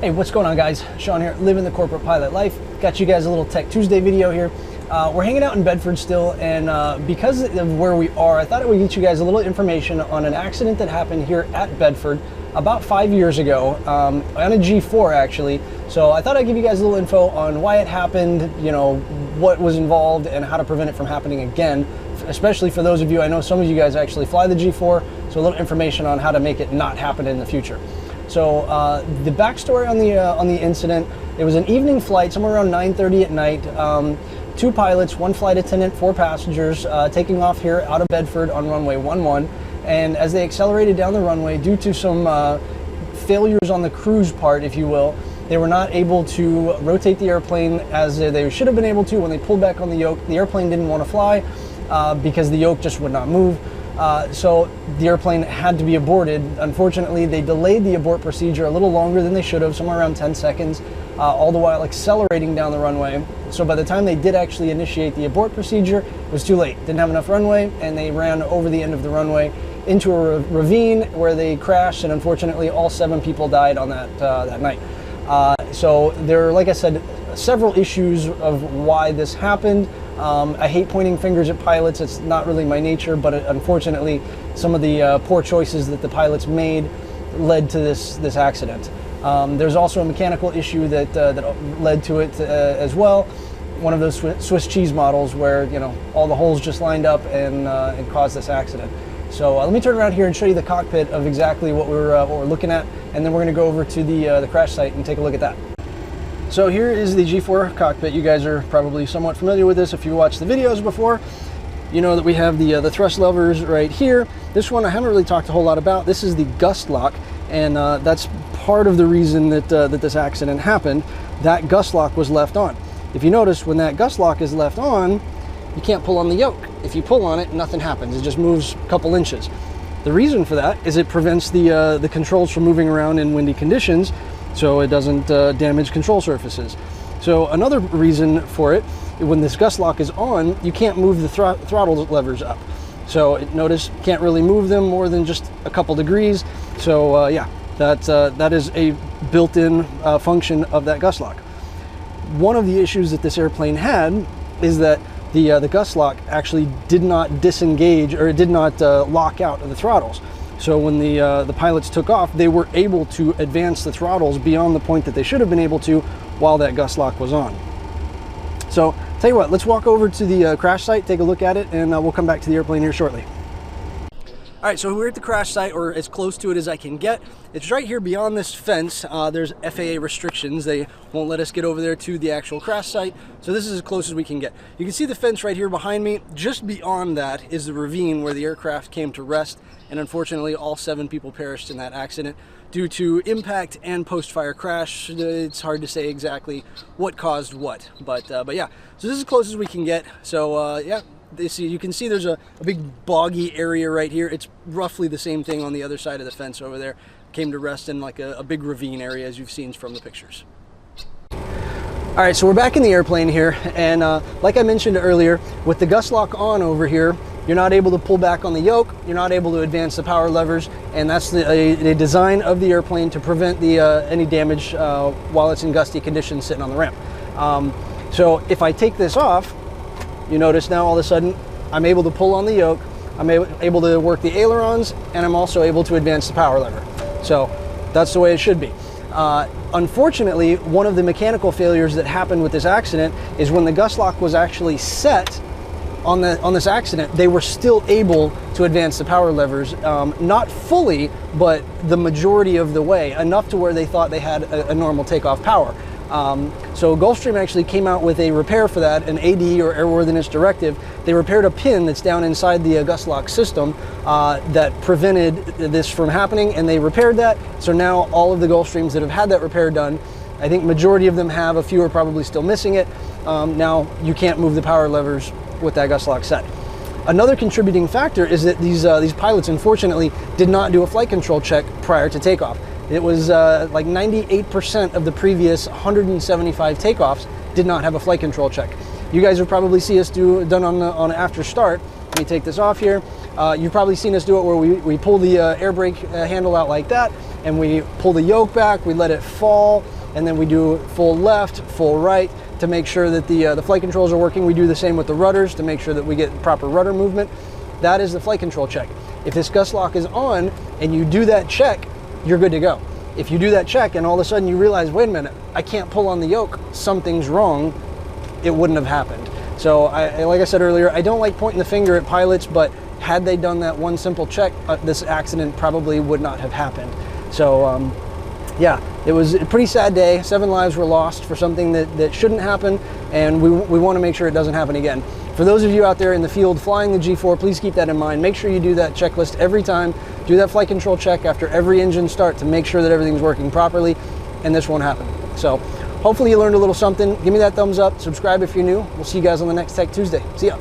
Hey, what's going on, guys? Sean here, living the corporate pilot life. Got you guys a little Tech Tuesday video here. We're hanging out in Bedford still, and because of where we are, I thought I would get you guys a little information on an accident that happened here at Bedford about 5 years ago, on a G4 actually. So I thought I'd give you guys a little info on why it happened, you know, what was involved, and how to prevent it from happening again, especially for those of you, I know some of you guys actually fly the G4, so a little information on how to make it not happen in the future. So the backstory on the incident: it was an evening flight, somewhere around 9:30 at night. Two pilots, one flight attendant, 4 passengers, taking off here out of Bedford on runway 11. And as they accelerated down the runway, due to some failures on the cruise part, if you will, they were not able to rotate the airplane as they should have been able to. When they pulled back on the yoke, the airplane didn't want to fly because the yoke just would not move. So the airplane had to be aborted. Unfortunately, they delayed the abort procedure a little longer than they should have, somewhere around 10 seconds, all the while accelerating down the runway. So by the time they did actually initiate the abort procedure, it was too late. Didn't have enough runway, and they ran over the end of the runway into a ravine where they crashed, and unfortunately all 7 people died on that night. So there are, like I said, several issues of why this happened. I hate pointing fingers at pilots. It's not really my nature, but unfortunately some of the poor choices that the pilots made led to this accident. There's also a mechanical issue that led to it as well. One of those Swiss cheese models where, you know, all the holes just lined up and caused this accident. So let me turn around here and show you the cockpit of exactly what we're looking at, and then we're going to go over to the crash site and take a look at that. So here is the G4 cockpit. You guys are probably somewhat familiar with this. If you watched the videos before, you know that we have the thrust levers right here. This one I haven't really talked a whole lot about. This is the gust lock, and that's part of the reason that this accident happened. That gust lock was left on. If you notice, when that gust lock is left on, you can't pull on the yoke. If you pull on it, nothing happens. It just moves a couple inches. The reason for that is it prevents the controls from moving around in windy conditions, so it doesn't damage control surfaces. So another reason for it, when this gust lock is on, you can't move the throttle levers up. So notice, can't really move them more than just a couple degrees. So yeah, that is a built-in function of that gust lock. One of the issues that this airplane had is that the gust lock actually did not disengage, or it did not lock out of the throttles. So when the pilots took off, they were able to advance the throttles beyond the point that they should have been able to while that gust lock was on. So tell you what, let's walk over to the crash site, take a look at it, and we'll come back to the airplane here shortly. All right, so we're at the crash site, or as close to it as I can get. It's right here beyond this fence. There's FAA restrictions. They won't let us get over there to the actual crash site. So this is as close as we can get. You can see the fence right here behind me. Just beyond that is the ravine where the aircraft came to rest. And unfortunately, all 7 people perished in that accident due to impact and post-fire crash. It's hard to say exactly what caused what, but yeah. So this is as close as we can get. So yeah. You can see there's a big boggy area right here. It's roughly the same thing on the other side of the fence over there. Came to rest in like a big ravine area, as you've seen from the pictures. All right, so we're back in the airplane here, and like I mentioned earlier, with the gust lock on over here, you're not able to pull back on the yoke, you're not able to advance the power levers, and that's the design of the airplane to prevent any damage while it's in gusty conditions sitting on the ramp. So if I take this off, you notice now all of a sudden I'm able to pull on the yoke, I'm able to work the ailerons, and I'm also able to advance the power lever. So that's the way it should be. Unfortunately, one of the mechanical failures that happened with this accident is when the gust lock was actually set on this accident, they were still able to advance the power levers, not fully, but the majority of the way, enough to where they thought they had a normal takeoff power. So Gulfstream actually came out with a repair for that, an AD, or airworthiness directive. They repaired a pin that's down inside the gust lock system that prevented this from happening, and they repaired that. So now all of the Gulfstreams that have had that repair done, I think majority of them have, a few are probably still missing it. Now you can't move the power levers with that gust lock set. Another contributing factor is that these pilots unfortunately did not do a flight control check prior to takeoff. It was like 98% of the previous 175 takeoffs did not have a flight control check. You guys will probably see us done on after start. Let me take this off here. You've probably seen us do it where we pull the air brake handle out like that, and we pull the yoke back, we let it fall, and then we do full left, full right to make sure that the flight controls are working. We do the same with the rudders to make sure that we get proper rudder movement. That is the flight control check. If this gust lock is on and you do that check, you're good to go. If you do that check and all of a sudden you realize, wait a minute, I can't pull on the yoke, something's wrong, it wouldn't have happened. So like I said earlier, I don't like pointing the finger at pilots, but had they done that one simple check, this accident probably would not have happened. So yeah, it was a pretty sad day. 7 lives were lost for something that shouldn't happen, and we want to make sure it doesn't happen again. For those of you out there in the field flying the G4, please keep that in mind. Make sure you do that checklist every time. Do that flight control check after every engine start to make sure that everything's working properly, and this won't happen. So hopefully you learned a little something. Give me that thumbs up. Subscribe if you're new. We'll see you guys on the next Tech Tuesday. See ya.